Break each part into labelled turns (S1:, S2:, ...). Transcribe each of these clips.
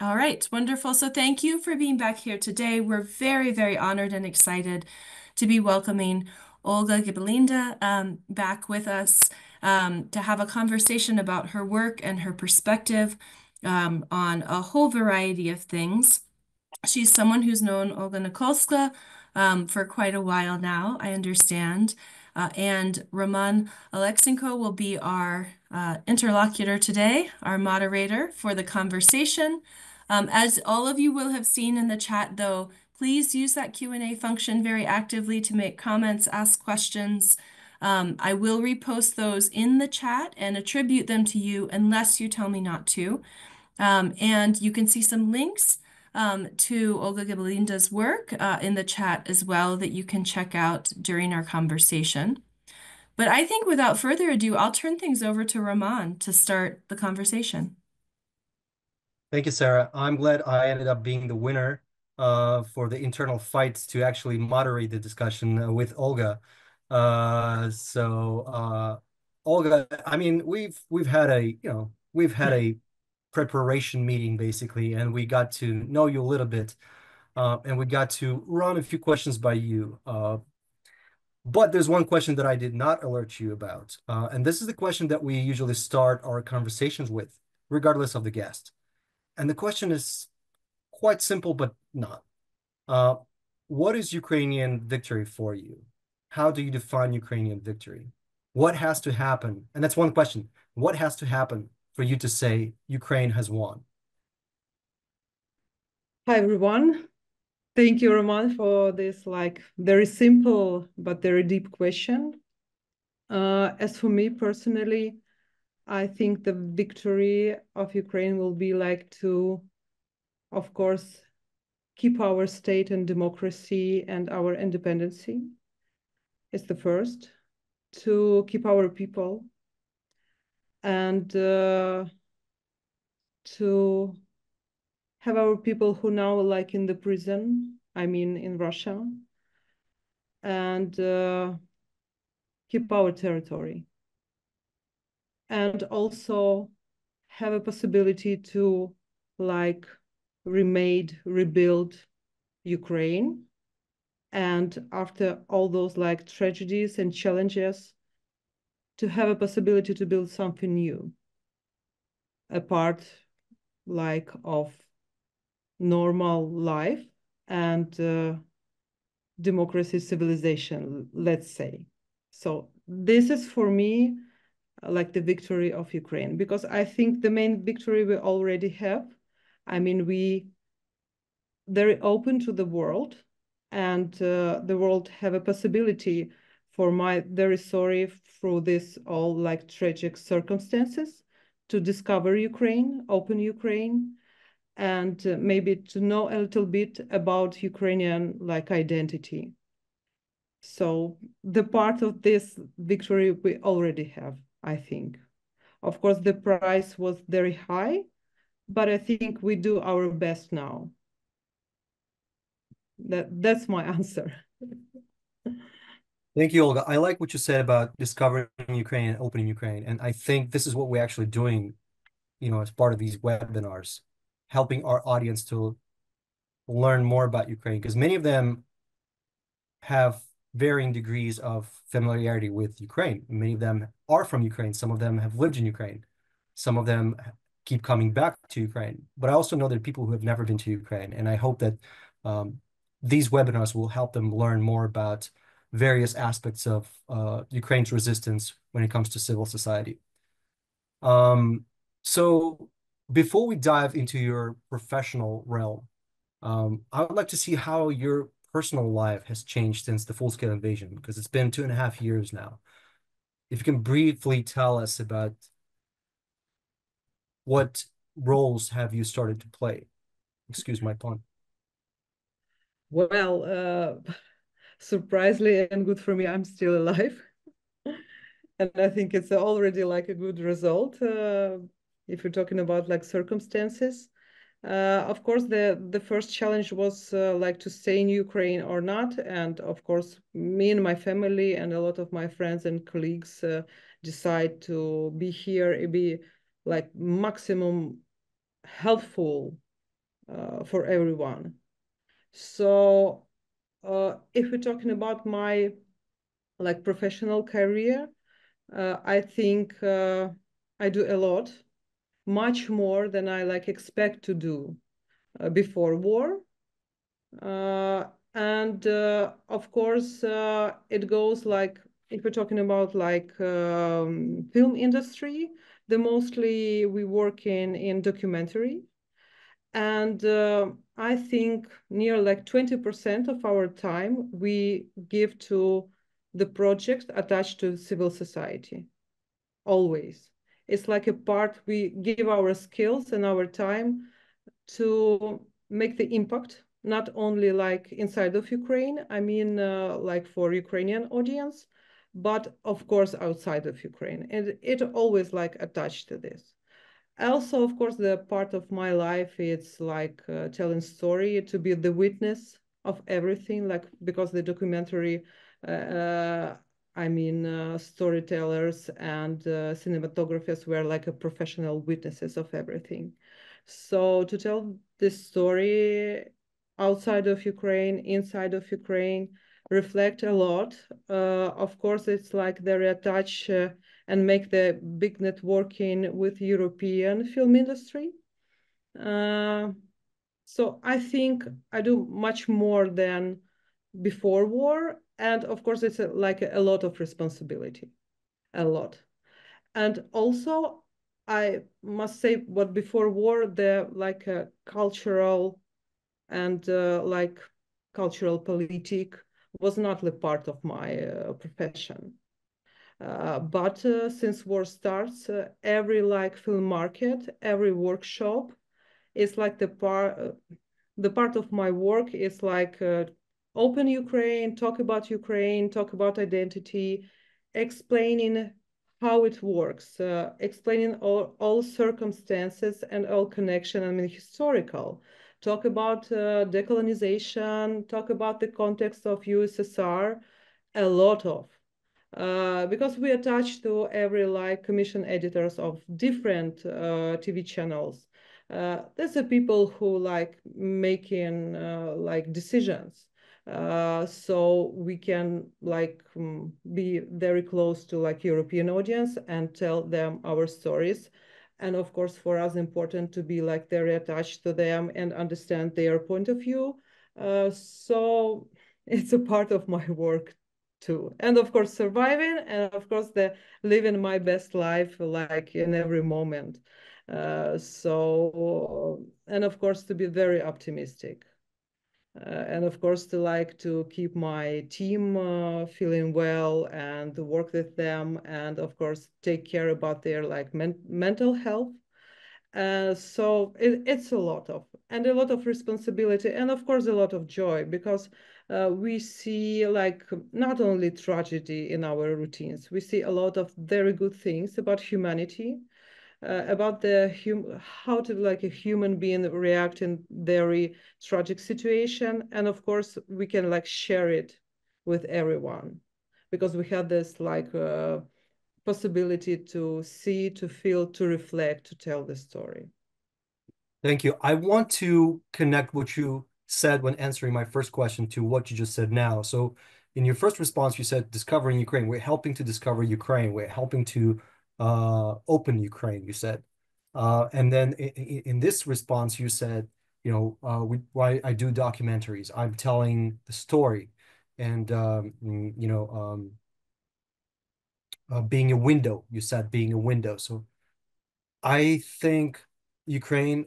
S1: All right, wonderful. So thank you for being back here today. We're very, very honored and excited to be welcoming Olga Gibelinda back with us to have a conversation about her work and her perspective on a whole variety of things. She's someone who's known Olga Nikolska for quite a while now, I understand. And Roman Alexenko will be our interlocutor today, our moderator for the conversation. As all of you will have seen in the chat, though, please use that Q&A function very actively to make comments, ask questions. I will repost those in the chat and attribute them to you unless you tell me not to. And you can see some links to Olga Gibelinda's work in the chat as well that you can check out during our conversation. But I think without further ado, I'll turn things over to Rahman to start the conversation.
S2: Thank you, Sarah. I'm glad I ended up being the winner for the internal fights to actually moderate the discussion with Olga. Olga, I mean, we've had a preparation meeting basically, and we got to know you a little bit, and we got to run a few questions by you. But there's one question that I did not alert you about, and this is the question that we usually start our conversations with, regardless of the guest. And the question is quite simple, but not. Uh, what is Ukrainian victory for you? How do you define Ukrainian victory? What has to happen? And that's one question. What has to happen for you to say Ukraine has won?
S3: Hi, everyone. Thank you, Roman, for this very simple but very deep question. As for me personally, I think the victory of Ukraine will be to, of course, keep our state and democracy and our independency is the first, to keep our people and to have our people who now in the prison, I mean in Russia, and keep our territory. And also have a possibility to rebuild Ukraine. And after all those tragedies and challenges, to have a possibility to build something new, a part of normal life and democracy, civilization, let's say. So this is for me the victory of Ukraine, because I think the main victory we already have. I mean, we very open to the world, and the world have a possibility for my very sorry through this all tragic circumstances to discover Ukraine, open Ukraine, and maybe to know a little bit about Ukrainian identity. So the part of this victory we already have, I think. Of course, the price was very high, but I think we do our best now. That's my answer.
S2: Thank you, Olga. I like what you said about discovering Ukraine and opening Ukraine. And I think this is what we're actually doing, as part of these webinars, helping our audience to learn more about Ukraine, because many of them have varying degrees of familiarity with Ukraine. Many of them are from Ukraine. Some of them have lived in Ukraine. Some of them keep coming back to Ukraine. But I also know there are people who have never been to Ukraine. And I hope that these webinars will help them learn more about various aspects of Ukraine's resistance when it comes to civil society. So before we dive into your professional realm, I would like to see how your personal life has changed since the full-scale invasion, because it's been 2.5 years now. If you can briefly tell us about what roles have you started to play? Excuse my pun.
S3: Well, surprisingly and good for me, I'm still alive. And I think it's already a good result if you're talking about circumstances. Of course, the first challenge was to stay in Ukraine or not. And of course, me and my family and a lot of my friends and colleagues decide to be here, be maximum helpful for everyone. So if we're talking about my like professional career, I think I do a lot, much more than I like expect to do before war. And of course, it goes like if we're talking about like film industry, the mostly we work in documentary, and I think near like 20% of our time we give to the projects attached to civil society. Always, it's like a part we give our skills and our time to make the impact, not only like inside of Ukraine, I mean, like for Ukrainian audience, but of course outside of Ukraine. And it always like attached to this. Also, of course, the part of my life, it's like telling story, to be the witness of everything, like because the documentary, uh, I mean, storytellers and cinematographers were like a professional witnesses of everything. So to tell this story outside of Ukraine, inside of Ukraine, reflect a lot. Of course, it's like they attach and make the big networking with European film industry. Uh, so I think I do much more than before war. And of course, it's like a lot of responsibility, a lot. And also, I must say, what before war, the like a cultural and like cultural politic was not the part of my profession. But since war starts, every like film market, every workshop is like the part of my work is like open Ukraine, talk about identity, explaining how it works, explaining all circumstances and all connection, I mean, historical. Talk about decolonization, talk about the context of USSR, a lot of because we attach to every like commission editors of different TV channels. There's the people who like making like decisions. So we can like be very close to like European audience and tell them our stories. And of course, for us, important to be like very attached to them and understand their point of view. So it's a part of my work too. And of course, surviving, and of course, the living my best life like in every moment. And of course, to be very optimistic. And of course, to like to keep my team feeling well and work with them, and of course, take care about their like mental health. So it's a lot of and a lot of responsibility and of course a lot of joy because we see like not only tragedy in our routines, we see a lot of very good things about humanity, about how to like a human being react in very tragic situation, and of course we can like share it with everyone because we have this like possibility to see, to feel, to reflect, to tell the story.
S2: Thank you. I want to connect what you said when answering my first question to what you just said now. So in your first response, you said discovering Ukraine. We're helping to discover Ukraine. We're helping to open Ukraine, you said. And then in this response, you said, why I do documentaries. I'm telling the story and, being a window, you said being a window. So I think Ukraine,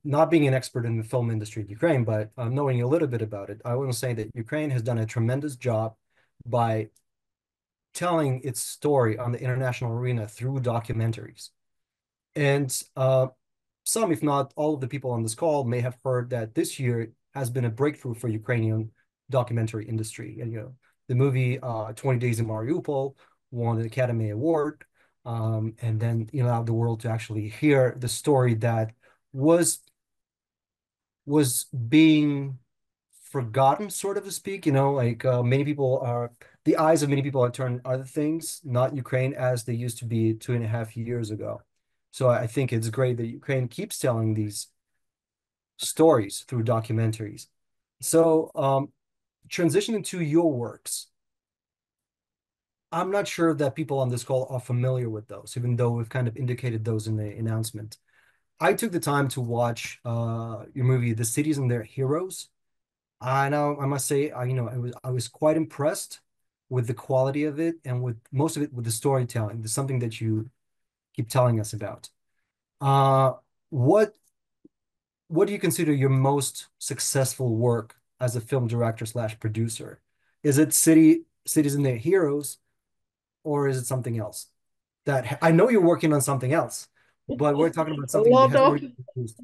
S2: not being an expert in the film industry in Ukraine, but knowing a little bit about it, I want to say that Ukraine has done a tremendous job by telling its story on the international arena through documentaries. And some, if not all of the people on this call may have heard that this year has been a breakthrough for Ukrainian documentary industry. And, the movie 20 Days in Mariupol won an Academy Award. And then allowed the world to actually hear the story that was was being forgotten, sort of to speak. Like many people are, the eyes of many people are turned other things, not Ukraine as they used to be 2.5 years ago. So I think it's great that Ukraine keeps telling these stories through documentaries. So, transitioning to your works, I'm not sure that people on this call are familiar with those, even though we've kind of indicated those in the announcement. I took the time to watch your movie, The Cities and Their Heroes. I know I must say, I was quite impressed with the quality of it and with most of it with the storytelling. There's something that you keep telling us about. Uh, what what do you consider your most successful work as a film director slash producer? Is it Cities and Their Heroes, or is it something else? That I know you're working on something else, but we're talking about
S3: A
S2: something that
S3: lot
S2: has
S3: of.
S2: already been produced.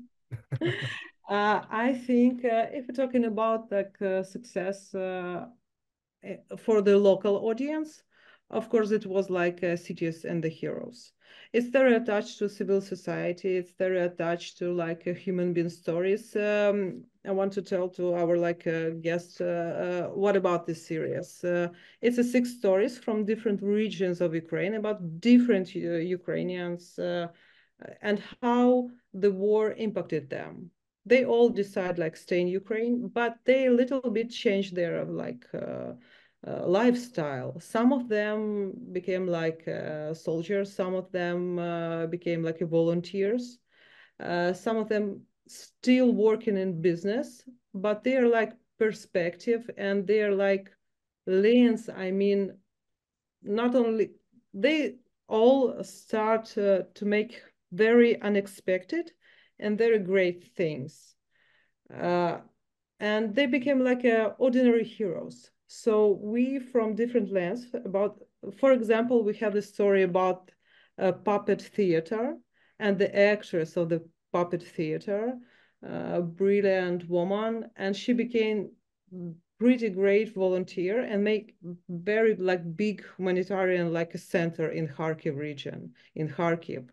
S3: I think if we're talking about like success for the local audience, of course, it was like Cities and the Heroes. It's very attached to civil society. It's very attached to like human being stories. I want to tell to our like guests what about this series. It's a 6 stories from different regions of Ukraine about different Ukrainians and how the war impacted them. They all decide like stay in Ukraine, but they a little bit change their like lifestyle. Some of them became like soldiers. Some of them became like volunteers. Some of them still working in business, but they are like perspective and they are like lens. I mean, not only they all start to make very unexpected and very great things. Uh, and they became like ordinary heroes. So we, from different lands, about, for example, we have the story about a puppet theater and the actress of the puppet theater, a brilliant woman, and she became pretty great volunteer and make very like big humanitarian like a center in Kharkiv region, in Kharkiv.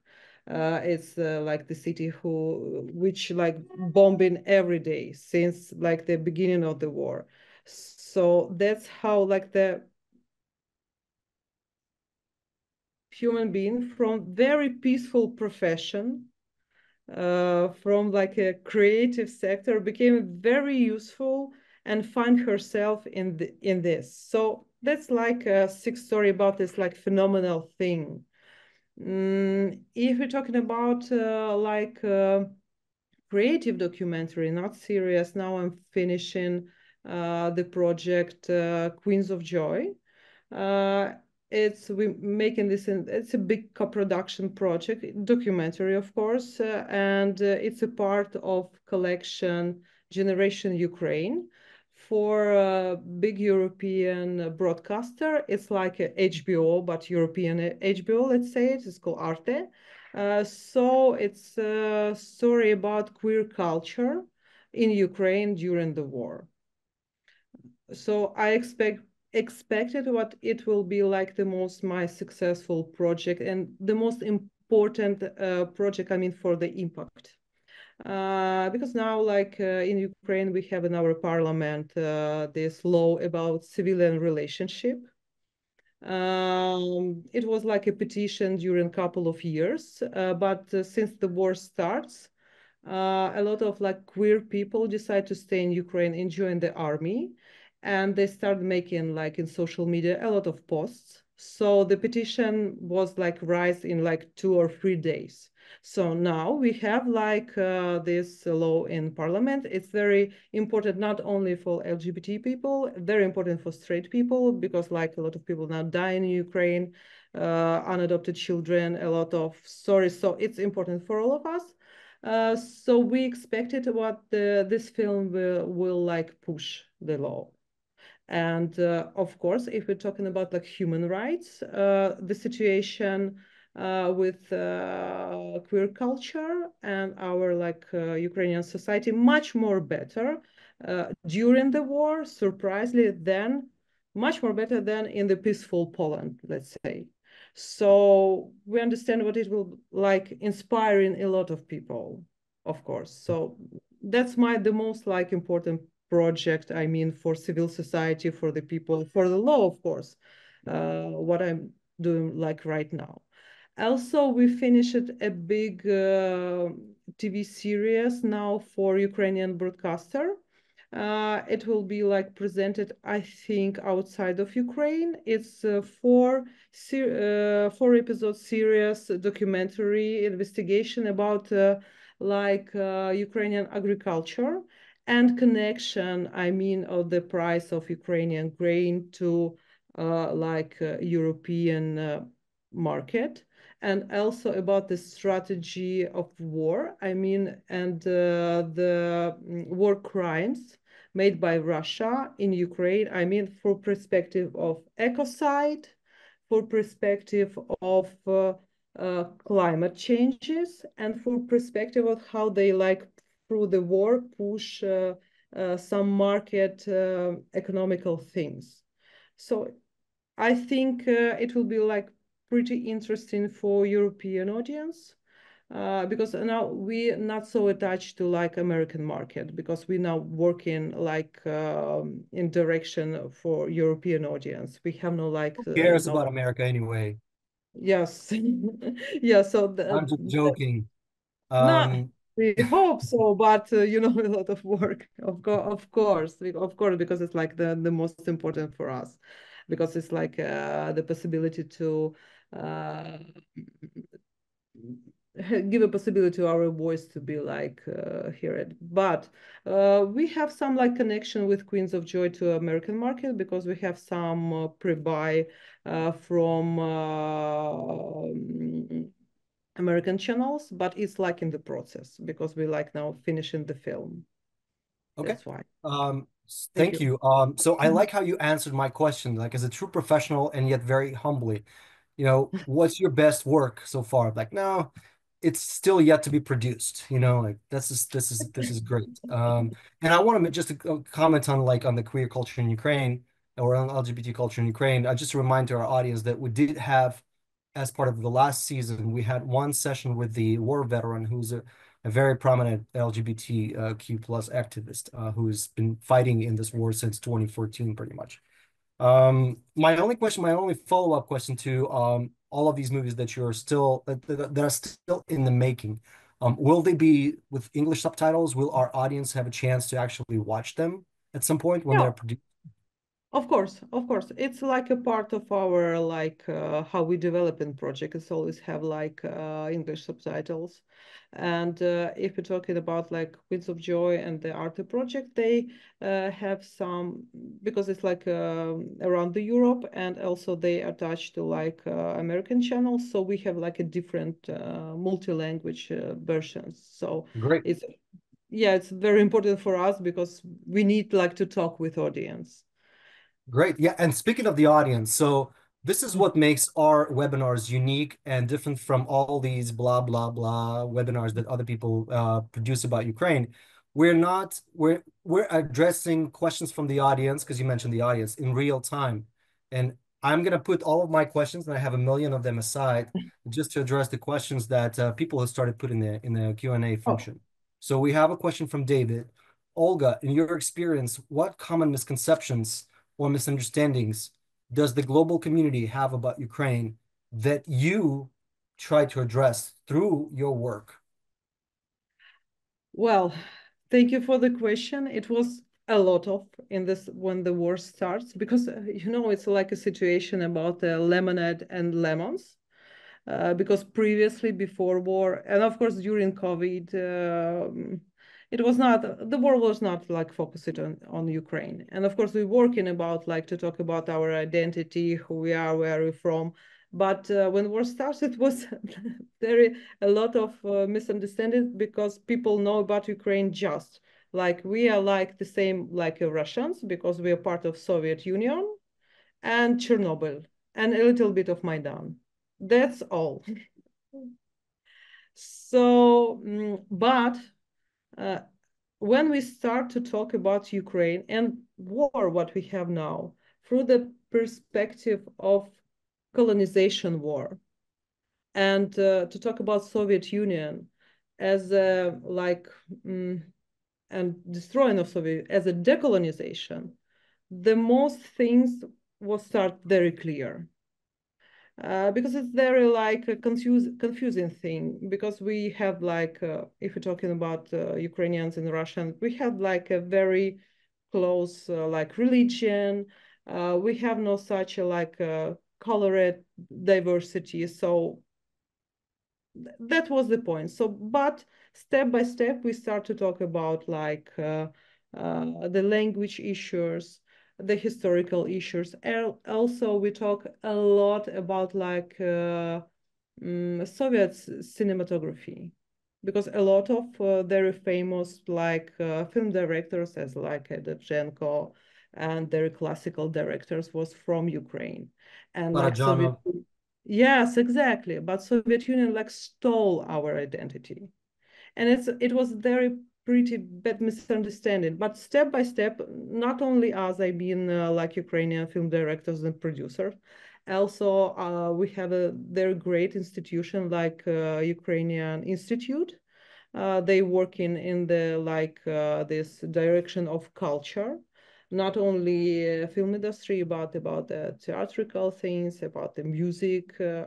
S3: It's like the city which like bombing every day since like the beginning of the war. So that's how like the human being from very peaceful profession, from like a creative sector, became very useful and find herself in this. So that's like a 6 story about this like phenomenal thing. If we're talking about creative documentary, not serious. Now I'm finishing the project Queens of Joy. Uh, we making this it's a big co-production project, documentary, of course, and it's a part of collection Generation Ukraine for a big European broadcaster. It's like a HBO, but European HBO, let's say it. It's called Arte. So it's a story about queer culture in Ukraine during the war. So I expected what it will be like the most my successful project and the most important project, I mean, for the impact. Because now, like in Ukraine, we have in our parliament this law about civilian relationship. It was like a petition during a couple of years, but since the war starts, a lot of like queer people decide to stay in Ukraine and join the army, and they start making like in social media a lot of posts. So the petition was like rise in like 2 or 3 days. So now we have like this law in parliament. It's very important not only for LGBT people, very important for straight people because like a lot of people now die in Ukraine, unadopted children, a lot of stories. So it's important for all of us. So we expected what this film will like push the law. And of course, if we're talking about like human rights, the situation with queer culture and our like Ukrainian society much more better during the war, surprisingly, than much more better than in the peaceful Poland, let's say. So we understand what it will like inspiring a lot of people, of course. So that's the most like important project, I mean, for civil society, for the people, for the law, of course, what I'm doing like right now. Also, we finished a big TV series now for Ukrainian broadcaster. It will be like presented, I think, outside of Ukraine. It's a four episode series documentary investigation about Ukrainian agriculture and connection, I mean, of the price of Ukrainian grain to European market, and also about the strategy of war, I mean, and the war crimes made by Russia in Ukraine, I mean, for perspective of ecocide, for perspective of climate changes, and for perspective of how they through the war push some market economical things. So I think it will be pretty interesting for European audience because now we're not so attached to American market because we're now working in direction for European audience. We have no
S2: Who cares
S3: no
S2: about America anyway?
S3: yes yeah so
S2: I'm just joking.
S3: no,
S2: Um,
S3: we hope so, but a lot of work, of course, because it's the most important for us, because it's the possibility to uh, give a possibility to our voice to be heard. But we have some connection with Queens of Joy to American market because we have some pre-buy from American channels, but it's in the process because we now finishing the film.
S2: okay.
S3: That's why.
S2: Um,
S3: Thank
S2: Thank
S3: you.
S2: you. So I like how you answered my question, like as a true professional and yet very humbly. What's your best work so far? Like, no, it's still yet to be produced. Like this is great. And I want to just comment on on the queer culture in Ukraine or on LGBT culture in Ukraine. I just remind to our audience that we did have, as part of the last season, we had one session with the war veteran who's a very prominent LGBTQ plus activist who's been fighting in this war since 2014, pretty much. My only follow-up question to all of these movies that that are still in the making, will they be with English subtitles? Will our audience have a chance to actually watch them at some point when
S3: Yeah,
S2: they're produced?
S3: of course, of course. It's a part of our how we develop in project. It's always have English subtitles. And if we're talking about Winds of Joy and the Arte project, they have some because it's around the Europe, and also they attach to American channels. So we have a different multi-language versions. So
S2: Great.
S3: it's yeah, it's very important for us because we need to talk with audience.
S2: Great. Yeah. And speaking of the audience, so this is what makes our webinars unique and different from all these blah, blah, blah webinars that other people produce about Ukraine. We're addressing questions from the audience, because you mentioned the audience, in real time. And I'm going to put all of my questions, and I have a million of them aside, just to address the questions that people have started putting in the Q&A
S3: Oh,
S2: function. So we have a question from David. Olga, in your experience, what common misconceptions or misunderstandings does the global community have about Ukraine that you try to address through your work?
S3: well, thank you for the question. It was a lot of in this when the war starts because it's a situation about lemonade and lemons. Because previously, before war, and of course during COVID, it was not the war was not focused on Ukraine. And of course, we're working about to talk about our identity, who we are, where we're from. But when war started, it was very a lot of misunderstanding because people know about Ukraine just we are the same Russians because we are part of Soviet Union and Chernobyl and a little bit of Maidan. That's all. So, but uh, when we start to talk about Ukraine and war, what we have now, through the perspective of colonization war, and to talk about Soviet Union as a and destroying of Soviet as a decolonization, the most things will start very clear. because it's very like a confusing thing, because we have like if you're talking about Ukrainians and Russians, we have like a very close like religion. We have no such like colored diversity. So that was the point. So, but step by step, we start to talk about like the language issues, the historical issues. Also, we talk a lot about like Soviet cinematography, because a lot of very famous like film directors, as like Dovzhenko, and very classical directors was from Ukraine, and like Soviet.
S2: Parajanov.
S3: Yes, exactly. But Soviet Union like stole our identity. And it was very pretty bad misunderstanding. But step by step, not only us, I mean like Ukrainian film directors and producers, also we have a very great institution like Ukrainian Institute. They work in the like this direction of culture, not only film industry, but about the theatrical things, about the music, uh,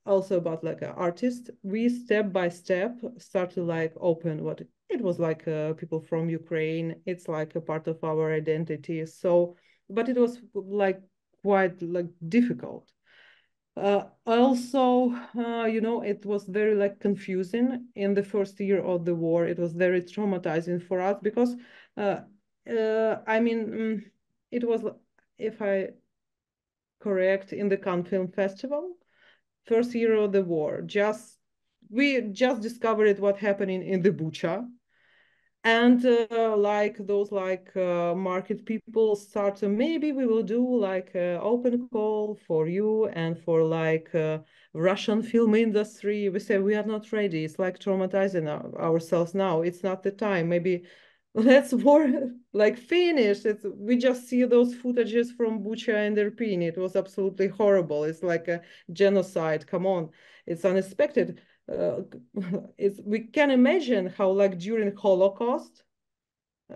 S3: also about like an artist. We step by step start to like open what it was like people from Ukraine. It's like a part of our identity. So, but it was like quite like difficult. Also, it was very like confusing in the first year of the war. It was very traumatizing for us because, uh, I mean, it was, if I correct, in the Cannes Film Festival, first year of the war. We just discovered what happening in the Bucha, and like those like market people start to, maybe we will do like open call for you and for like Russian film industry. We say we are not ready. It's like traumatizing ourselves now. It's not the time. Maybe let's war like finish. We just see those footages from Bucha and Irpin. It was absolutely horrible. It's like a genocide. Come on, it's unexpected. uh, we can imagine how like during Holocaust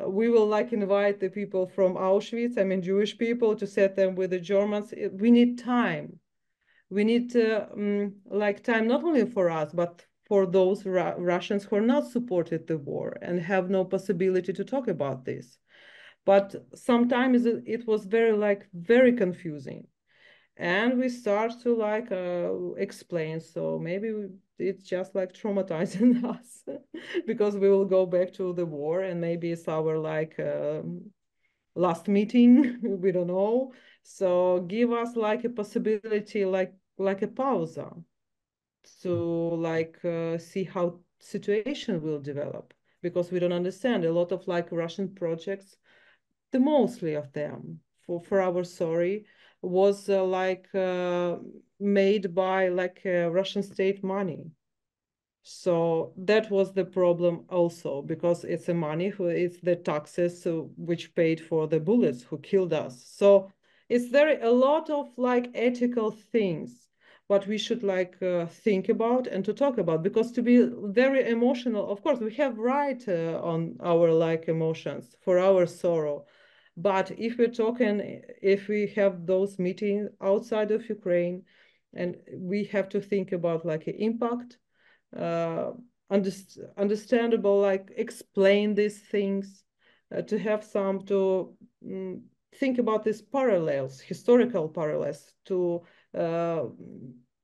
S3: we will like invite the people from Auschwitz, I mean Jewish people, to set them with the Germans. We need time. We need like time not only for us but for those Russians who are not supported the war and have no possibility to talk about this. But sometimes it was very like very confusing, and we start to like explain, so maybe it's just like traumatizing us because we will go back to the war, and maybe it's our like last meeting. We don't know. So give us like a possibility, like a pause to like see how situation will develop, because we don't understand a lot of like Russian projects, the mostly of them, for our story, was made by like Russian state money. So that was the problem also, because it's the money who it's the taxes which paid for the bullets who killed us. So it's there a lot of like ethical things what we should like think about and to talk about, because to be very emotional, of course we have right on our like emotions for our sorrow. But if we're talking, if we have those meetings outside of Ukraine, and we have to think about like an impact, uh, understandable, like explain these things, to have some to think about these parallels, historical parallels, to uh,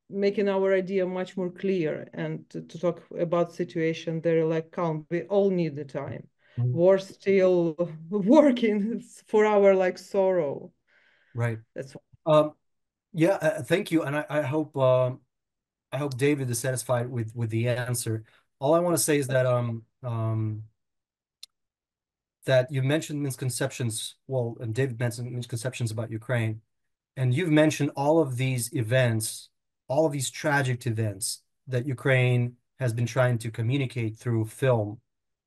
S3: making our idea much more clear, and to talk about situation there like calm. We all need the time.
S2: Mhm.
S3: War still working for our like sorrow.
S2: Right.
S3: That's
S2: Um, yeah, thank you. And I hope David is satisfied with the answer. All I want to say is that that you mentioned misconceptions. Well, and David mentioned misconceptions about Ukraine, and you've mentioned all of these events, all of these tragic events that Ukraine has been trying to communicate through film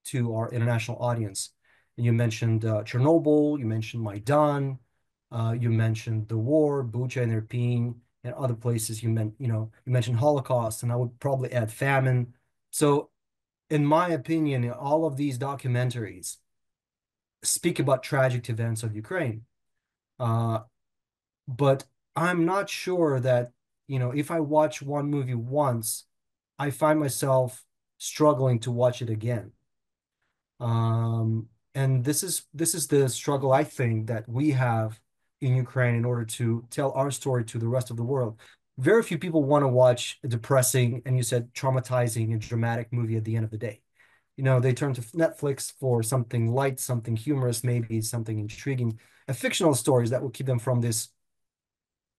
S2: to our international audience. And you mentioned Chernobyl, you mentioned Maidan, you mentioned the war, Bucha and Irpin, and other places. You mentioned Holocaust, and I would probably add famine. So, in my opinion, all of these documentaries speak about tragic events of Ukraine. Uh, but I'm not sure that, if I watch one movie once, I find myself struggling to watch it again. And this is the struggle I think that we have in Ukraine in order to tell our story to the rest of the world. Very few people want to watch a depressing and you said traumatizing and dramatic movie at the end of the day. They turn to Netflix for something light, something humorous, maybe something intriguing, and fictional stories that will keep them from this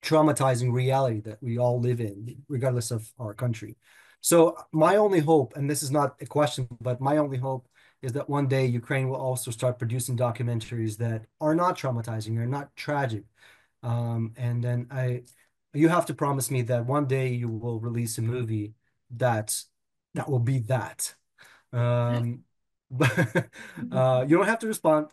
S2: traumatizing reality that we all live in, regardless of our country. So my only hope, and this is not a question, but my only hope is that one day Ukraine will also start producing documentaries that are not traumatizing, are not tragic. And then you have to promise me that one day you will release a movie that that will be that. Um, but you don't have to respond.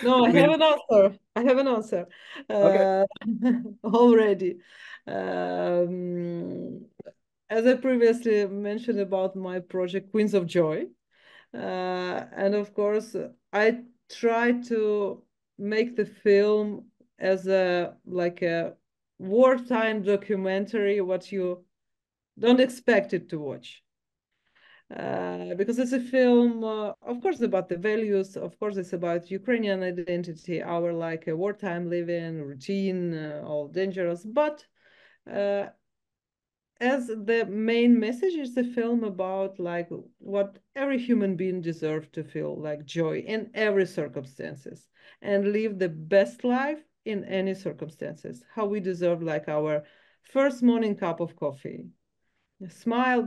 S3: No, I
S2: We
S3: have an answer. I have an answer
S2: okay.
S3: uh, already. Um, as I previously mentioned about my project Queens of Joy, and of course, I try to make the film as a like a wartime documentary, what you don't expect it to watch. Because it's a film, of course, about the values. Of course, it's about Ukrainian identity, our like a wartime living routine, all dangerous. But uh, as the main message is the film about like what every human being deserves to feel like joy in every circumstances and live the best life in any circumstances. How we deserve like our first morning cup of coffee, smile.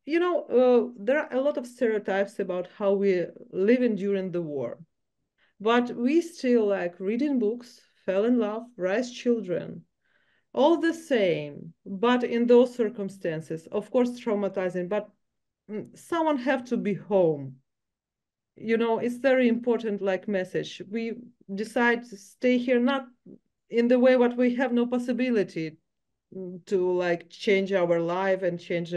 S3: There are a lot of stereotypes about how we living during the war, but we still like reading books, fell in love, raise children, all the same. But in those circumstances, of course, traumatizing. But someone have to be home. It's very important like message. We decide to stay here not in the way what we have no possibility to like change our life and change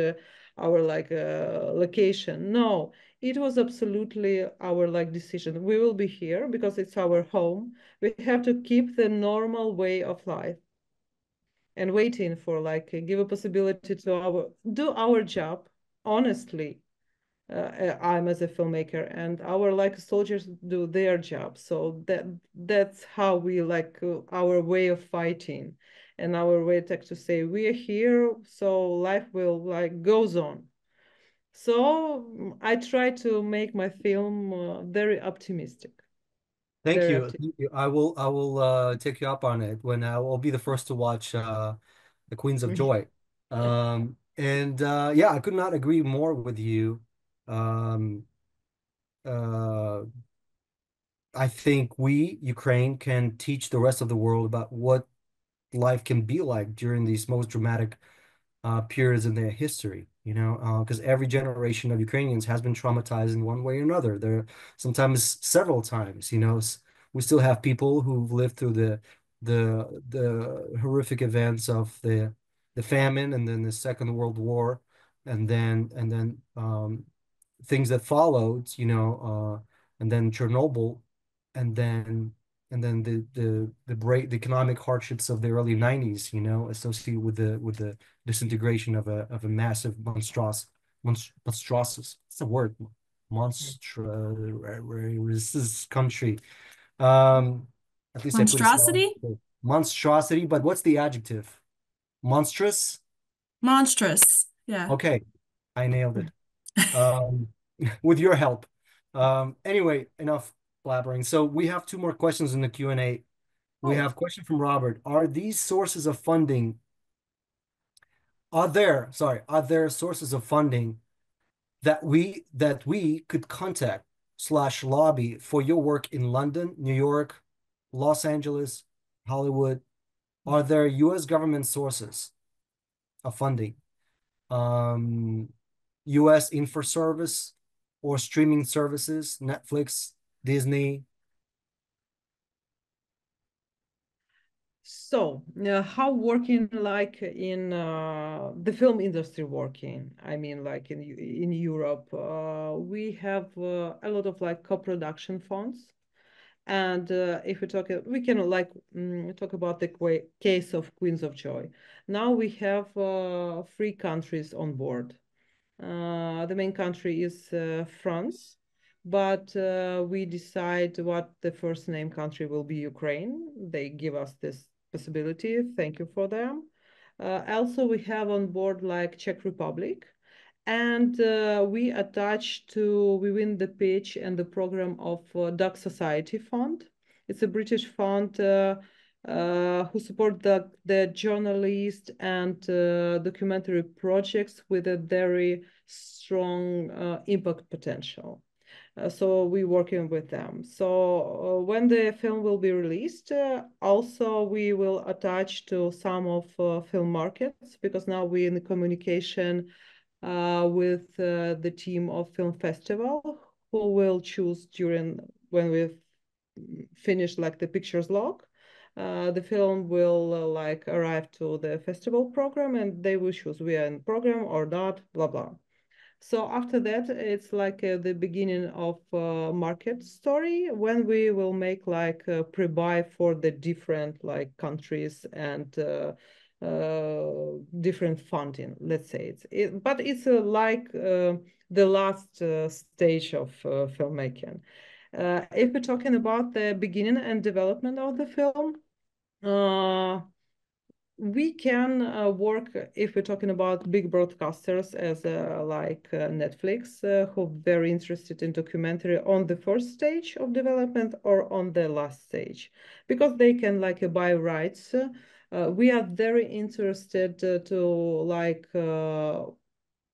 S3: our like location. No, it was absolutely our like decision. We will be here because it's our home. We have to keep the normal way of life and waiting for like give a possibility to our do our job honestly. I'm as a filmmaker and our like soldiers do their job, so that's how we like our way of fighting and our way to say we are here, so life will like goes on. So I try to make my film very optimistic,
S2: Thank
S3: very
S2: you.
S3: optimistic.
S2: Thank you. I will take you up on it when I will be the first to watch The Queens of Joy. And yeah, I could not agree more with you. Um, uh, I think we, Ukraine, can teach the rest of the world about what life can be like during these most dramatic periods in their history, because every generation of Ukrainians has been traumatized in one way or another. There sometimes several times, we still have people who've lived through the horrific events of the famine and then the Second World War and then things that followed, and then Chernobyl and then the economic hardships of the early 90s, associated with the disintegration of a massive monstrous, it's a word, monstrous country. Um, at least I put a small
S1: Monstrosity?
S2: monstrosity, but what's the adjective? Monstrous?
S1: Monstrous. Yeah.
S2: Okay, I nailed it. Um, with your help. Anyway, enough blabbering. So we have two more questions in the Q&A. We
S3: Oh,
S2: have question from Robert. Are these sources of funding, are there sources of funding that we could contact slash lobby for your work in London, New York, Los Angeles, Hollywood? Are there US government sources of funding? US info service or streaming services, Netflix, Disney?
S3: so how working like in the film industry working? I mean, like in Europe, we have a lot of like co-production funds, And if we talk, we can like talk about the case of Queens of Joy. Now we have 3 countries on board. The main country is France, but we decide what the first name country will be Ukraine. They give us this possibility. Thank you for them. Also, we have on board like Czech Republic, and we win the pitch and the program of Duck Society Fund. It's a British fund who support the journalist and documentary projects with a very strong impact potential. So we're working with them. So when the film will be released, also we will attach to some of film markets, because now we're in communication with the team of film festival, who will choose during when we've finished like the pictures log. The film will like arrive to the festival program, and they will choose we are in program or not, blah blah. So after that, it's like the beginning of market story, when we will make like a pre-buy for the different like countries and different funding. Let's say but it's like the last stage of filmmaking. If we're talking about the beginning and development of the film, we can work, if we're talking about big broadcasters as like Netflix, who are very interested in documentary on the first stage of development or on the last stage, because they can like buy rights. We are very interested to like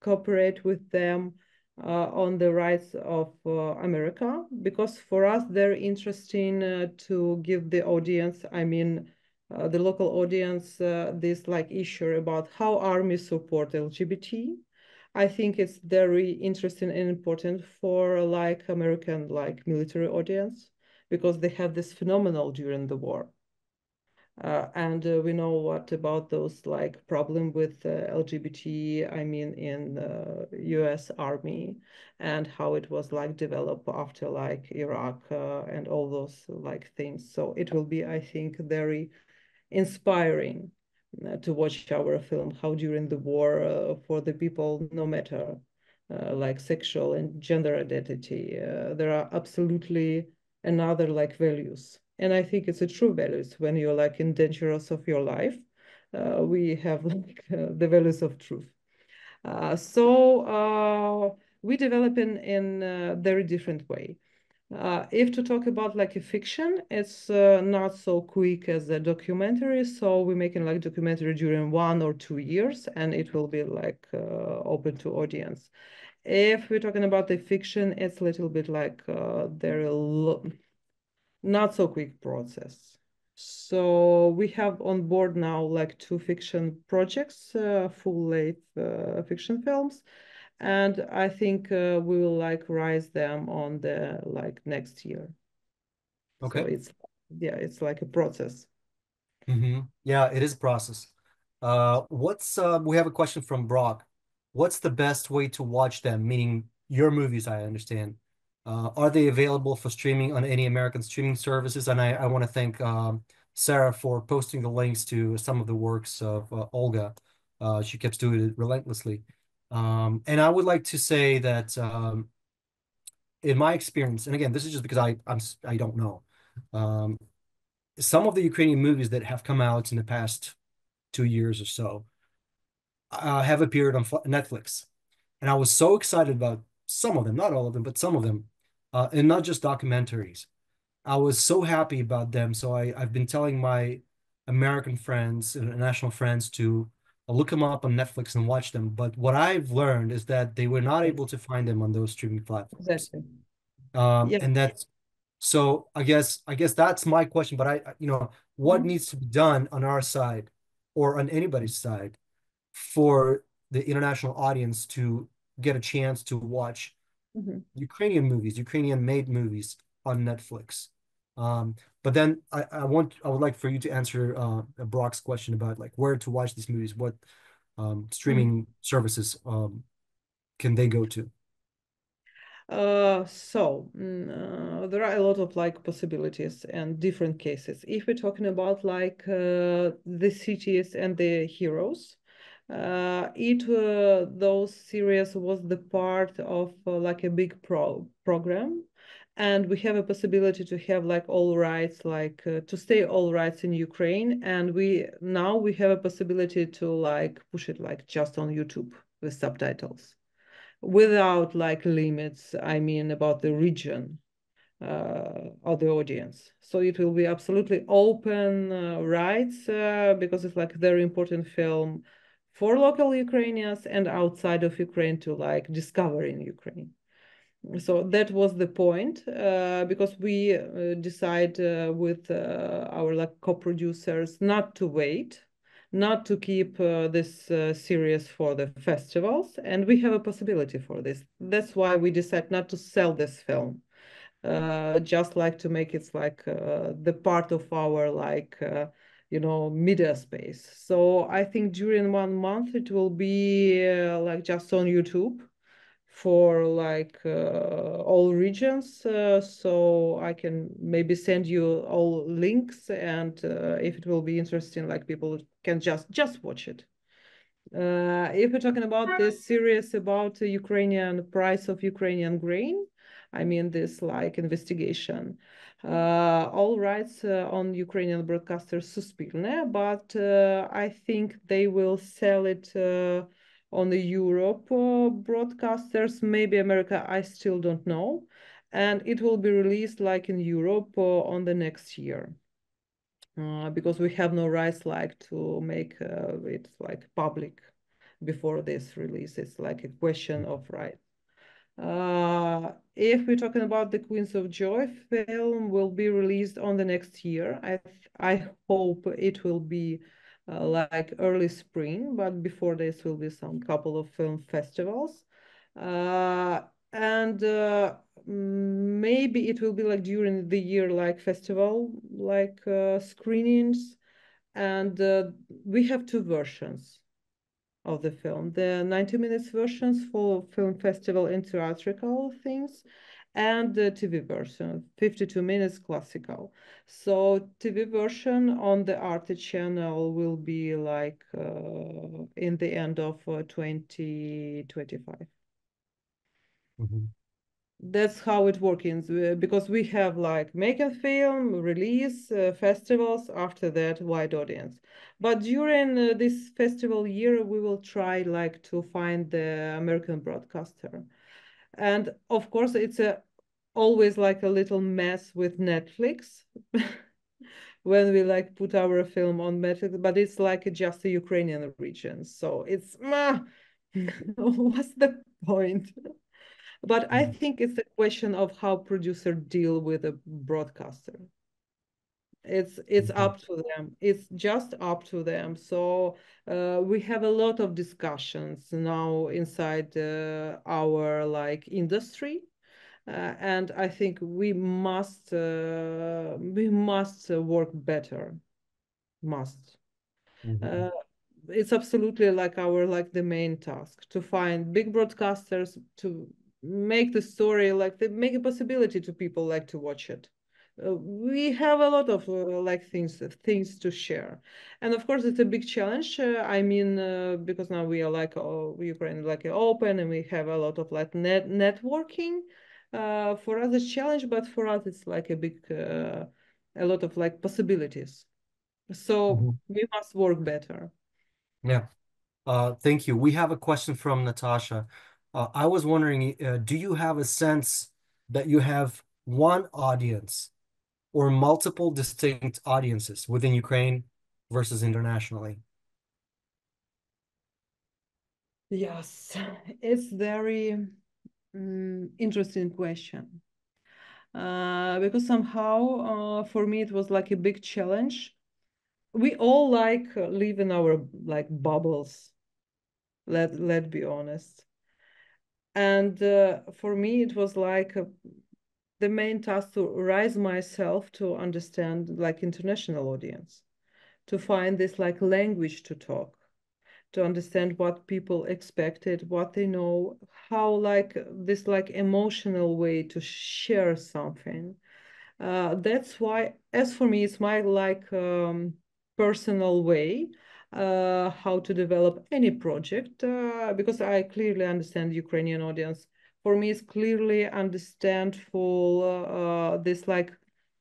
S3: cooperate with them on the rights of America, because for us they're interesting to give the audience, I mean, the local audience, this like issue about how armies support LGBT. I think it's very interesting and important for like American like military audience, because they have this phenomenal during the war. And we know what about those like problem with LGBT, I mean, in US Army, and how it was like developed after like Iraq and all those like things. So it will be, I think, very inspiring to watch our film, how during the war for the people, no matter like sexual and gender identity, there are absolutely another like values. And I think it's a true values when you're like in dangerous of your life. We have like the values of truth. So we develop in a very different way. If to talk about like a fiction, it's not so quick as a documentary. So we're making like documentary during 1 or 2 years, and it will be like open to audience. If we're talking about the fiction, it's a little bit like not so quick process. So we have on board now like 2 fiction projects, full-length fiction films, and I think we will like rise them on the like next year. So
S2: Okay.
S3: it's yeah, it's like a process.
S2: Yeah, it is a process. We have a question from Brock. What's the best way to watch them? Meaning your movies, I understand. Are they available for streaming on any American streaming services? And I want to thank Sarah for posting the links to some of the works of Olga. She keeps doing it relentlessly. And I would like to say that in my experience, and again, this is just because I don't know. Um, some of the Ukrainian movies that have come out in the past 2 years or so have appeared on Netflix. And I was so excited about some of them, not all of them, but some of them, and not just documentaries. I was so happy about them. So I've been telling my American friends, international friends, to look them up on Netflix and watch them. But what I've learned is that they were not able to find them on those streaming platforms.
S3: Exactly. Yeah.
S2: And that's so I guess that's my question. But what
S3: Mhm.
S2: needs to be done on our side or on anybody's side for the international audience to get a chance to watch
S3: Mhm.
S2: Ukrainian movies, Ukrainian made movies on Netflix. Um, but then I would like for you to answer Brock's question about like where to watch these movies, what
S3: Mhm.
S2: streaming services can they go to?
S3: There are a lot of like possibilities and different cases. If we're talking about like the cities and the heroes, those series was the part of like a big program, and we have a possibility to have like all rights, like to stay all rights in Ukraine, and we have a possibility to like push it like just on YouTube with subtitles without like limits, I mean, about the region of the audience. So it will be absolutely open rights because it's like very important film for local Ukrainians and outside of Ukraine to like discover in Ukraine. So that was the point because we decide with our like co-producers not to wait, not to keep this series for the festivals, and we have a possibility for this. That's why we decide not to sell this film, just like to make it like the part of our like media space. So I think during 1 month it will be like just on YouTube for like all regions. So I can maybe send you all links, and if it will be interesting, like people can just watch it. If we're talking about this series about the Ukrainian price of Ukrainian grain, I mean this like investigation. All rights on Ukrainian broadcaster Suspilne, but I think they will sell it on the Europe broadcasters, maybe America, I still don't know. And it will be released like in Europe on the next year. Because we have no rights like to make it like public before this release. It's like a question of right. If we're talking about the Queens of Joy film will be released on the next year. I hope it will be like early spring, but before this will be some couple of film festivals. And maybe it will be like during the year like festival like screenings, and we have two versions of the film, the 90 minutes versions for film festival and theatrical things, and the TV version 52 minutes classical. So TV version on the Arte channel will be like in the end of 2025.
S2: Mhm.
S3: That's how it works because we have like make a film release festivals, after that wide audience. But during this festival year we will try like to find the American broadcaster, and of course it's a always like a little mess with Netflix when we like put our film on Netflix, but it's like just a Ukrainian region, so it's what's the point? But I
S2: Mhm.
S3: think it's a question of how producer deal with a broadcaster. It's
S2: Mhm.
S3: up to them. It's just up to them. So we have a lot of discussions now inside our like industry, and I think we must work better. Must.
S2: Mhm.
S3: Uh, it's absolutely like our like the main task to find big broadcasters to make the story like they make a possibility to people like to watch it. We have a lot of like things to share, and of course it's a big challenge. I mean, because now we are like Ukraine like open, and we have a lot of like networking. For us it's challenge, but for us it's like a lot of like possibilities. So
S2: Mhm.
S3: we must work better.
S2: Yeah. Thank you. We have a question from Natasha. I was wondering, do you have a sense that you have one audience or multiple distinct audiences within Ukraine versus internationally?
S3: Yes, it's very interesting question. Because somehow for me it was like a big challenge. We all like live in our like bubbles. Let's be honest. And for me it was like the main task to raise myself to understand like international audience, to find this like language to talk, to understand what people expected, what they know, how like this like emotional way to share something. That's why, as for me, it's my like personal way how to develop any project because I clearly understand Ukrainian audience. For me, it's clearly understand for this like,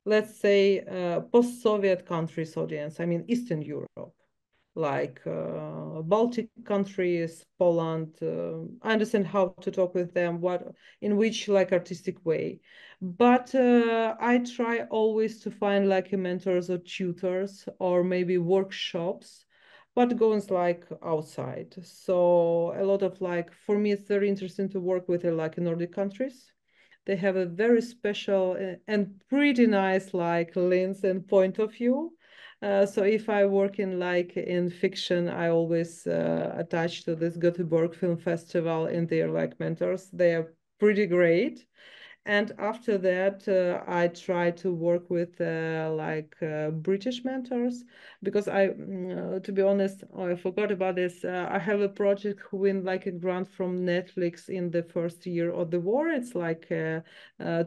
S3: let's say, post-Soviet countries audience. I mean, Eastern Europe, like Baltic countries, Poland. I understand how to talk with them, what in which like artistic way. But I try always to find like mentors or tutors or maybe workshops, but goes like outside. So a lot of like for me, it's very interesting to work with like Nordic countries. They have a very special and pretty nice like lens and point of view. So if I work in like in fiction, I always attach to this Gothenburg Film Festival and they're like mentors. They are pretty great. And after that, I try to work with like British mentors because to be honest, I forgot about this. I have a project who win like a grant from Netflix in the first year of the war. It's like a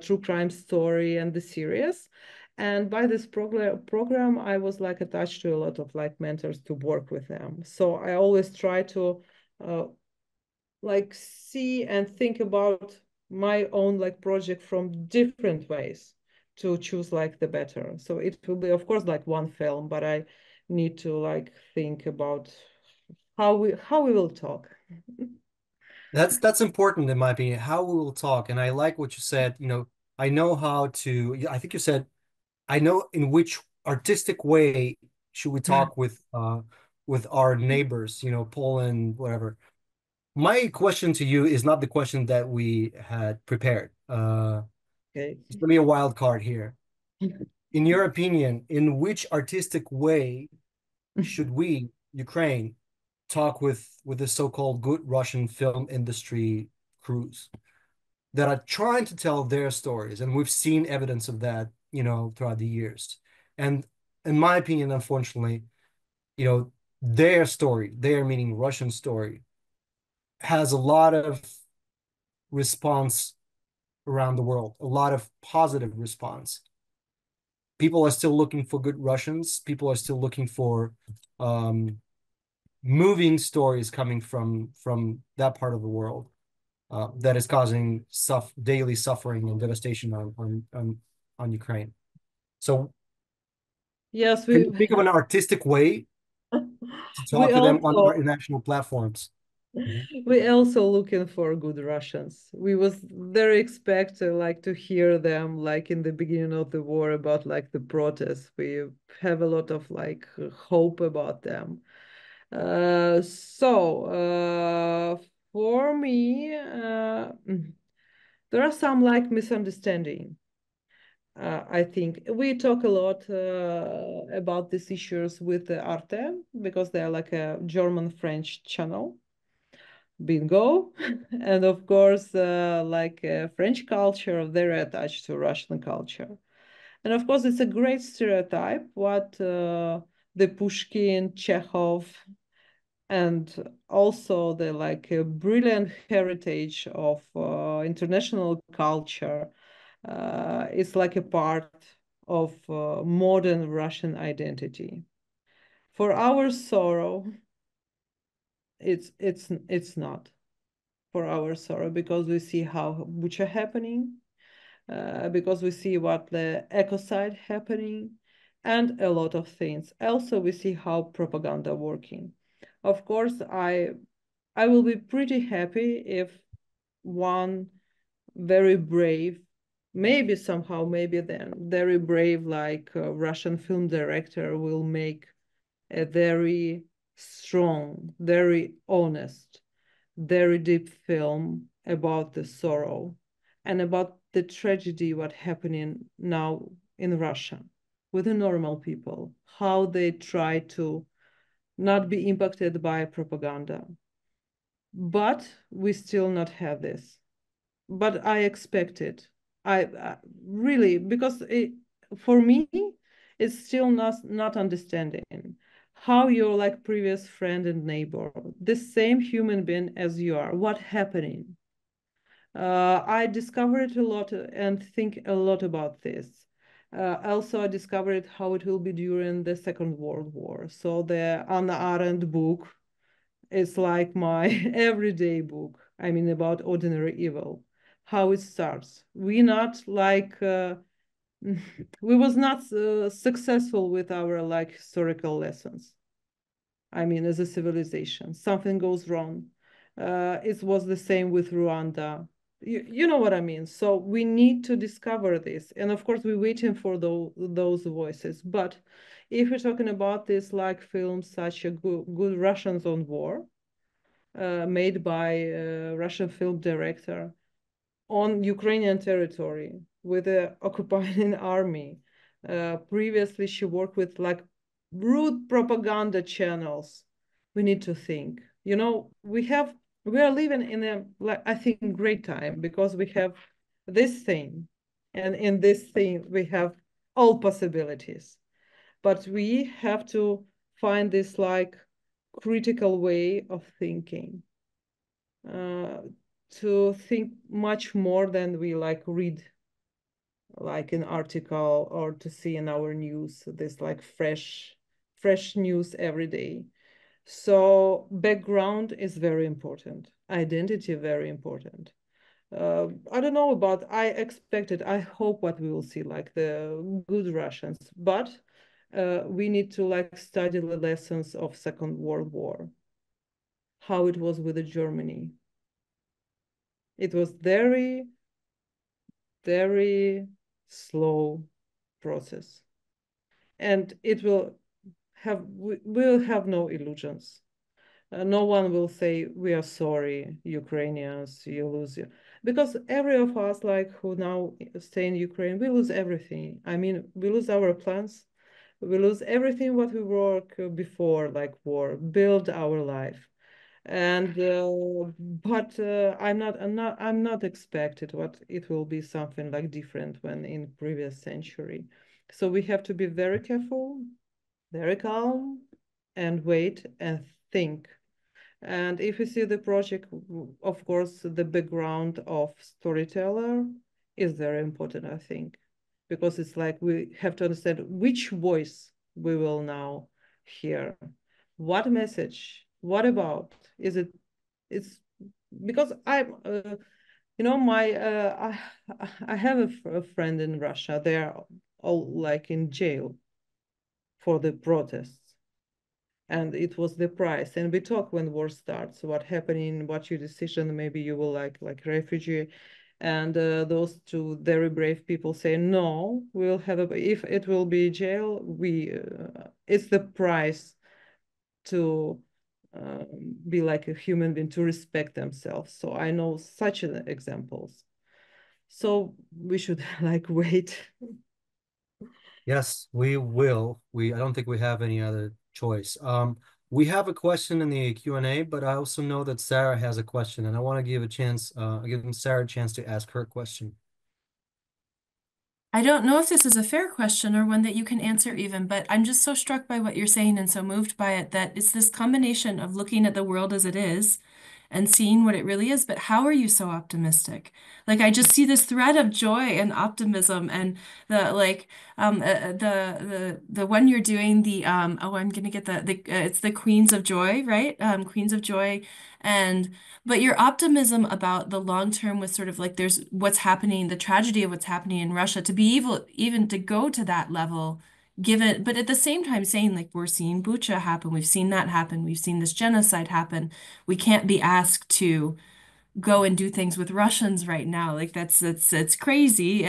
S3: true crime story and the series. And by this program, I was like attached to a lot of like mentors to work with them. So I always try to uh, like see and think about my own like project from different ways to choose like the better. So it will be of course like one film, but I need to like think about how we will talk.
S2: That's important in my opinion, how we will talk. And I like what you said, I know how to, I think you said, I know in which artistic way should we talk with our neighbors, Poland, whatever. My question to you is not the question that we had prepared.
S3: Okay.
S2: Just give me a wild card here. In your opinion, in which artistic way should we, Ukraine, talk with the so-called good Russian film industry crews that are trying to tell their stories? And we've seen evidence of that, throughout the years. And in my opinion, unfortunately, their story, their meaning Russian story, has a lot of response around the world, a lot of positive response. People are still looking for good Russians. People are still looking for um, moving stories coming from that part of the world that is causing daily suffering and devastation on Ukraine. So,
S3: Yes,
S2: can you think of an artistic way to
S3: we
S2: talk to them on our
S3: also
S2: international platforms? Mhm.
S3: we also looking for good Russians. We was very expect like to hear them like in the beginning of the war about like the protests. We have a lot of like hope about them. For me, there are some like misunderstanding. I think we talk a lot about these issues with Arte because they are like a German-French channel. Bingo. And of course, like French culture, they're attached to Russian culture. And of course, it's a great stereotype what the Pushkin, Chekhov, and also the like brilliant heritage of international culture is like a part of modern Russian identity. For our sorrow, it's not for our sorrow because we see how Bucha happening, because we see what the ecocide happening, and a lot of things. Also, we see how propaganda working. Of course, I will be pretty happy if one very brave, maybe somehow, maybe then very brave, like Russian film director will make a very strong, very honest, very deep film about the sorrow and about the tragedy what happening now in Russia with the normal people, how they try to not be impacted by propaganda. But we still not have this. But I expect it. I really because for me, it's still not understanding how your like previous friend and neighbor, the same human being as you are, what happening? I discovered a lot and think a lot about this. Also, I discovered how it will be during the Second World War. So the Anna Arendt book is like my everyday book. I mean, about ordinary evil, how it starts. We not like we was not successful with our like historical lessons. I mean, as a civilization, something goes wrong. It was the same with Rwanda. You know what I mean? So we need to discover this. And of course, we're waiting for those voices. But if we're talking about this, like films such as Good Russians on War, made by a Russian film director on Ukrainian territory with the occupying army. Previously, she worked with like rude propaganda channels. We need to think. You know, we are living in a like I think great time because we have this thing, and in this thing we have all possibilities. But we have to find this like critical way of thinking, uh, to think much more than we like read like an article or to see in our news this like fresh news every day. So background is very important, identity very important. I don't know about, I hope what we will see like the good Russians, but we need to like study the lessons of Second World War, how it was with the Germany. It was very slow process, and it will will have no illusions. No one will say we are sorry, Ukrainians, you lose you, because every of us like who now stay in Ukraine, we lose everything. I mean, we lose our plans, we lose everything what we work before like war, build our life. And but I'm not expected what it will be something like different when in previous century. So we have to be very careful, very calm, and wait and think. And if you see the project, of course, the background of storyteller is very important, I think, because it's like we have to understand which voice we will now hear. What message? What about? Is it? It's because I'm, you know, I have a friend in Russia. They're all like in jail for the protests, and it was the price. And we talk when war starts, what happening, what your decision, maybe you will like refugee. And those two very brave people say, no, we'll have a, if it will be jail, we it's the price to be like a human being, to respect themselves. So I know such examples. So we should like wait.
S2: Yes, we will. I don't think we have any other choice. We have a question in the Q&A, but I also know that Sarah has a question, and I want to give Sarah a chance to ask her question.
S1: I don't know if this is a fair question or one that you can answer even, but I'm just so struck by what you're saying and so moved by it that it's this combination of looking at the world as it is and seeing what it really is. But how are you so optimistic? Like I just see this thread of joy and optimism and the like the one you're doing the oh I'm gonna get the it's the Queens of Joy, right? Queens of Joy and but your optimism about the long term with sort of like there's what's happening, the tragedy of what's happening in Russia, to be able even to go to that level, given, but at the same time saying like we're seeing Bucha happen, we've seen that happen, we've seen this genocide happen. We can't be asked to go and do things with Russians right now. Like that's it's crazy.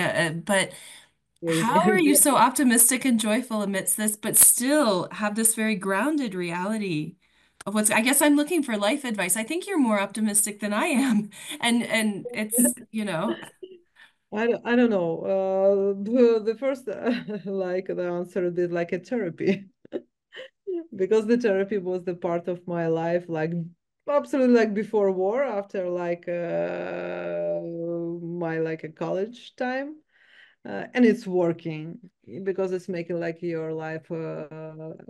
S1: But how are you so optimistic and joyful amidst this, but still have this very grounded reality of what's, I guess I'm looking for life advice. I think you're more optimistic than I am. And it's, you know,
S3: I don't know. The first like the answer did like a therapy, because the therapy was the part of my life like absolutely like before war, after like my like a college time. and it's working because it's making like your life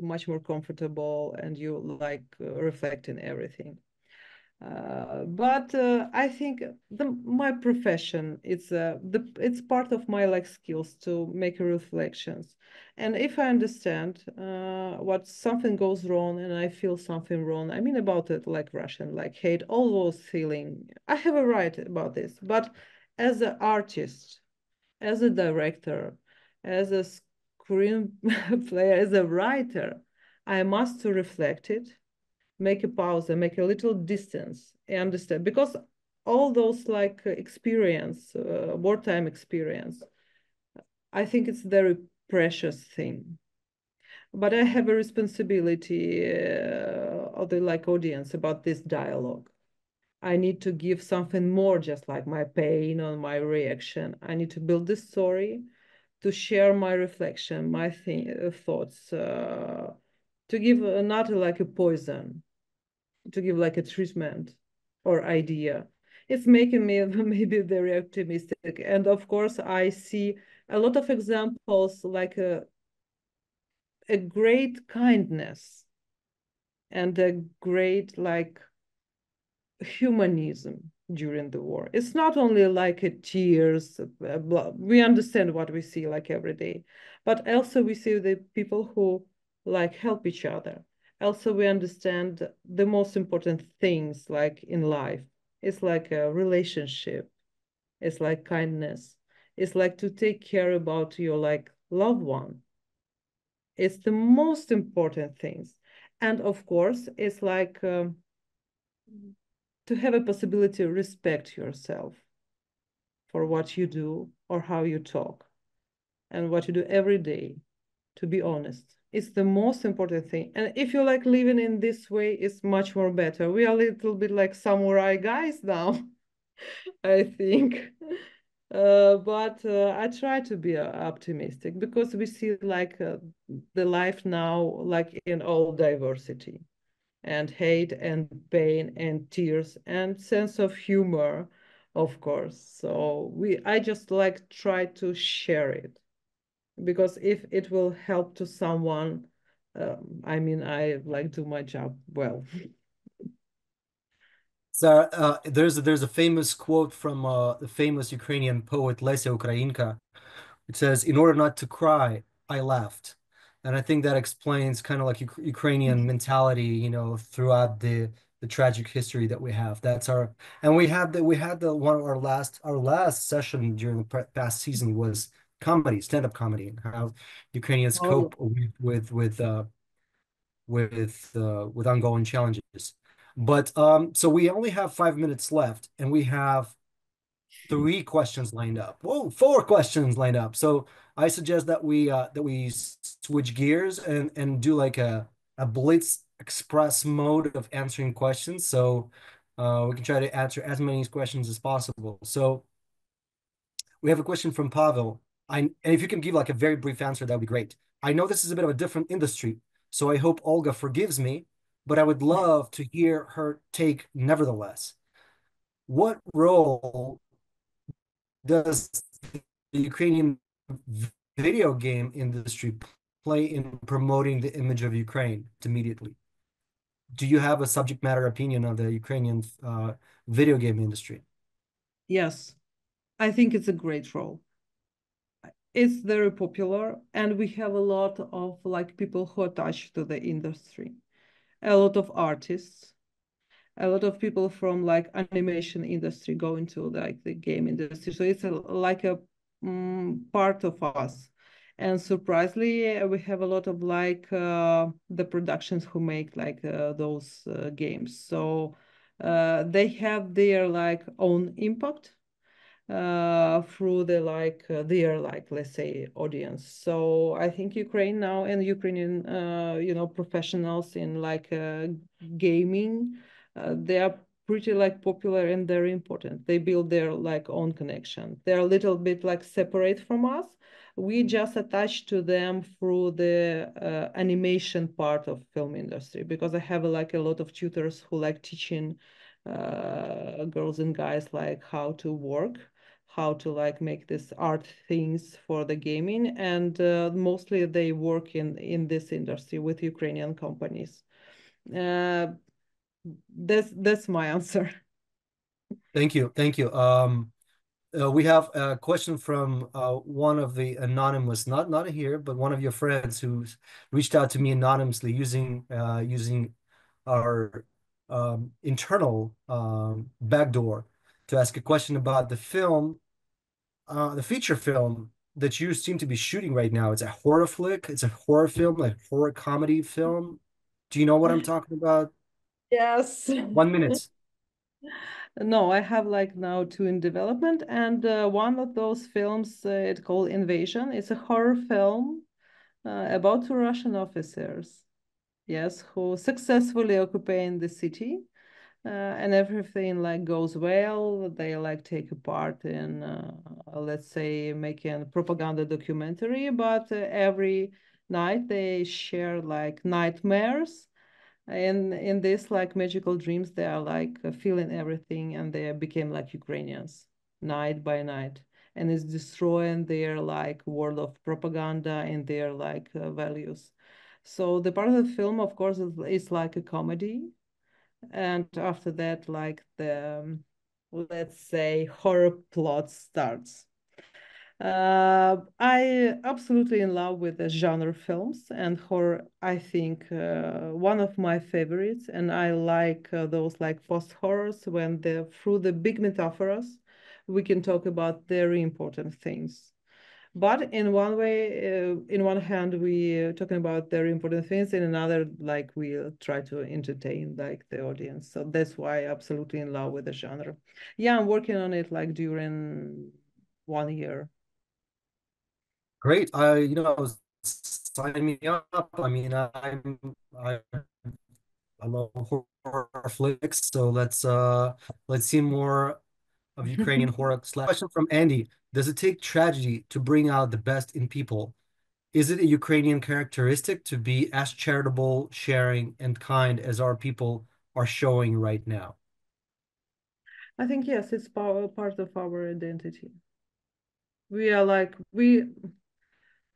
S3: much more comfortable and you like reflecting everything. But I think my profession it's part of my like skills to make reflections, and if I understand what something goes wrong and I feel something wrong, I mean about it like Russian, like hate, all those feeling, I have a right about this. But as an artist, as a director, as a screen player, as a writer, I must to reflect it, make a pause and make a little distance and understand, because all those like experience, wartime experience, I think it's very precious thing. But I have a responsibility of the like audience about this dialogue. I need to give something more, just like my pain or my reaction. I need to build this story, to share my reflection, my thoughts, to give not like a poison, to give like a treatment or idea. It's making me maybe very optimistic. And of course, I see a lot of examples like a great kindness and a great like humanism during the war. It's not only like a tears, we understand what we see like every day, but also we see the people who like help each other. Also, we understand the most important things like in life. It's like a relationship. It's like kindness. It's like to take care about your like loved one. It's the most important things. And of course, it's like to have a possibility to respect yourself for what you do or how you talk and what you do every day, to be honest. It's the most important thing. And if you like living in this way, it's much more better. We are a little bit like samurai guys now, I think. But I try to be optimistic because we see like the life now, like in all diversity and hate and pain and tears and sense of humor, of course. So I just like try to share it, because if it will help to someone, I mean, I like do my job well.
S2: So there's a famous quote from the famous Ukrainian poet Lesia Ukrainka. It says, "In order not to cry, I laughed," and I think that explains kind of like Ukrainian mentality, throughout the tragic history that we have. That's our and we had the one of our last session during the past season was comedy, stand-up comedy, and how Ukrainians
S3: Oh, yeah.
S2: cope with ongoing challenges. But so we only have 5 minutes left, and we have three questions lined up. Whoa, four questions lined up. So I suggest that we switch gears and do like a blitz express mode of answering questions. So we can try to answer as many questions as possible. So we have a question from Pavel. And if you can give like a very brief answer, that would be great. I know this is a bit of a different industry, so I hope Olga forgives me, but I would love to hear her take nevertheless. What role does the Ukrainian video game industry play in promoting the image of Ukraine immediately? Do you have a subject matter opinion of the Ukrainian video game industry?
S3: Yes, I think it's a great role. It's very popular, and we have a lot of like people who are attached to the industry, a lot of artists, a lot of people from like animation industry go into like the game industry. So it's like a part of us. And surprisingly, we have a lot of like the productions who make like those games. So they have their like own impact through their like, let's say, audience. So I think Ukraine now and Ukrainian professionals in like gaming, they are pretty like popular and very important. They build their like own connection. They're a little bit like separate from us. We just attach to them through the animation part of film industry, because I have like a lot of tutors who like teaching girls and guys like how to work, how to like make this art things for the gaming, and mostly they work in this industry with Ukrainian companies. Uh, that's my answer.
S2: Thank you. Thank you. We have a question from one of the anonymous, not here, but one of your friends who's reached out to me anonymously using our internal backdoor to ask a question about the feature film that you seem to be shooting right now. It's a horror flick. It's a horror film, like horror comedy film. Do you know what I'm talking about?
S3: Yes.
S2: 1 minute.
S3: No, I have like now two in development, and one of those films, it's called Invasion. It's a horror film about two Russian officers, yes, who successfully occupying the city, and everything like goes well. They like take a part in, let's say, making propaganda documentary, but every night they share like nightmares, and in this like magical dreams they are like feeling everything, and they became like Ukrainians night by night, and it's destroying their like world of propaganda and their like values. So the part of the film, of course, is like a comedy, and after that like the let's say horror plot starts. I absolutely in love with the genre films, and horror, I think one of my favorites, and I like those like post horrors when the through the big metaphors we can talk about very important things. But in one way, in one hand, we talking about very important things, in another, like we try to entertain like the audience. So that's why I absolutely in love with the genre. Yeah, I'm working on it like during 1 year.
S2: Great. Sign me up. I mean, I love horror flicks, so let's see more of Ukrainian horror. Question from Andy: Does it take tragedy to bring out the best in people? Is it a Ukrainian characteristic to be as charitable, sharing, and kind as our people are showing right now?
S3: I think yes, it's part of our identity. We are like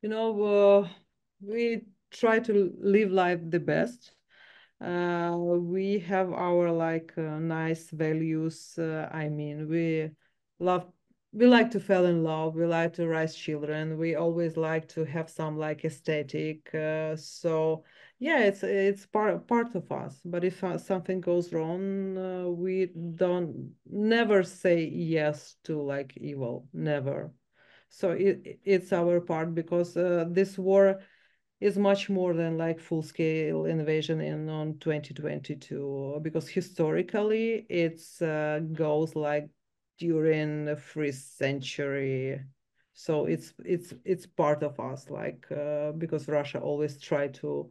S3: you know, we try to live life the best. We have our like nice values. I mean, love, we like to fall in love. We like to raise children. We always like to have some like aesthetic. So yeah, it's part of us. But if something goes wrong, we don't never say yes to like evil. Never. So it's our part, because this war is much more than like full-scale invasion in on 2022, because historically it's goes like during the first century. So it's part of us, like because Russia always tried to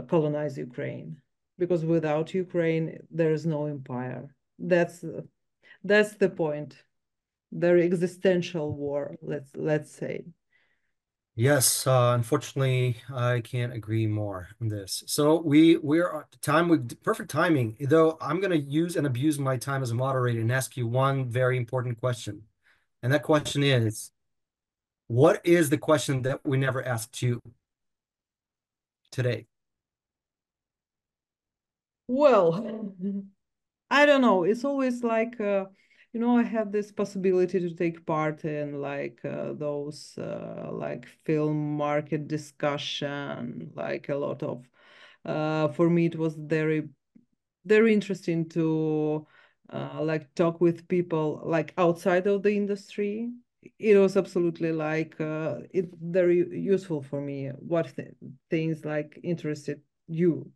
S3: colonize Ukraine, because without Ukraine there is no empire. That's the point. Their existential war, let's say.
S2: Yes, unfortunately, I can't agree more on this. So we're at time with perfect timing. Though I'm going to use and abuse my time as a moderator and ask you one very important question, and that question is, what is the question that we never asked you today?
S3: Well, I don't know. It's always like, I have this possibility to take part in like those like film market discussion, like a lot of, for me, it was very interesting to like talk with people like outside of the industry. It was absolutely like it very useful for me. What things like interested you,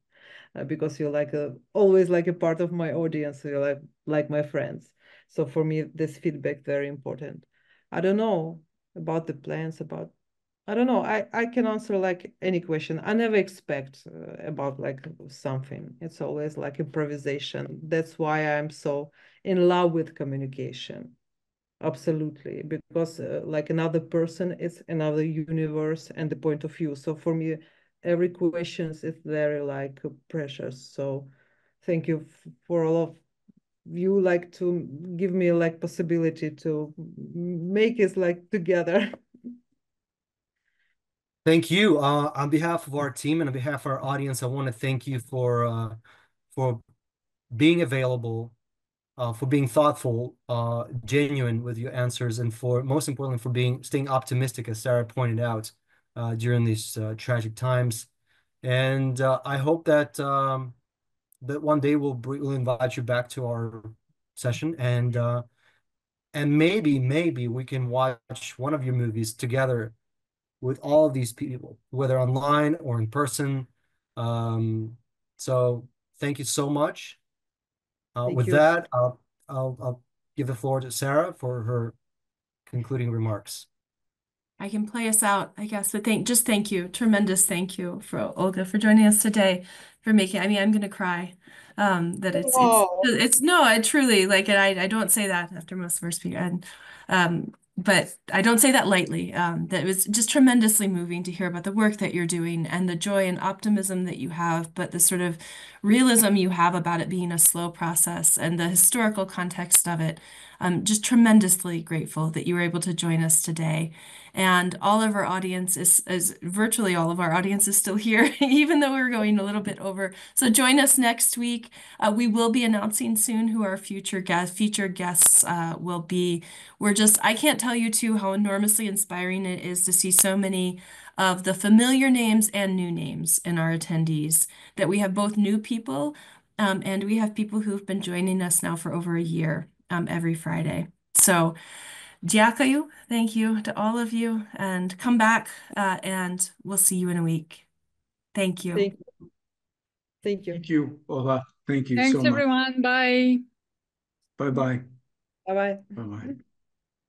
S3: because you're like always like a part of my audience. So you're like my friends. So for me, this feedback very important. I don't know about the plans, about I don't know. I can answer like any question. I never expect about like something. It's always like improvisation. That's why I'm so in love with communication. Absolutely, because like another person is another universe and the point of view. So for me, every question is very like precious. So thank you for all of you like to give me like possibility to make it like together.
S2: Thank you. On behalf of our team and on behalf of our audience, I want to thank you for being available, for being thoughtful, genuine with your answers, and for most importantly for being staying optimistic, as Sarah pointed out, during these tragic times. And I hope that that one day we'll invite you back to our session, and maybe we can watch one of your movies together with all of these people, whether online or in person. Um, so thank you so much.
S3: Thank
S2: With
S3: you.
S2: that, I'll give the floor to Sarah for her concluding remarks.
S1: I can play us out, I guess, but thank you. Tremendous thank you for Olga for joining us today, for making, I mean, I'm gonna cry. That
S3: Oh,
S1: it's no, I truly like it. I don't say that after most of our speakers, and but I don't say that lightly. That was just tremendously moving to hear about the work that you're doing and the joy and optimism that you have, but the sort of realism you have about it being a slow process and the historical context of it. I'm just tremendously grateful that you were able to join us today. And all of our audience is virtually all of our audience is still here, even though we're going a little bit over. So join us next week. We will be announcing soon who our featured guests will be. I can't tell you too how enormously inspiring it is to see so many of the familiar names and new names in our attendees, that we have both new people and we have people who've been joining us now for over a year every Friday. So, Diakayu, thank you to all of you, and come back and we'll see you in a week. Thank you.
S3: thank thank you.
S4: Thank you, Olga. Thank you
S5: Thanks,
S4: so much.
S5: everyone. Bye.
S4: Bye bye.
S3: Bye bye.
S4: Bye bye.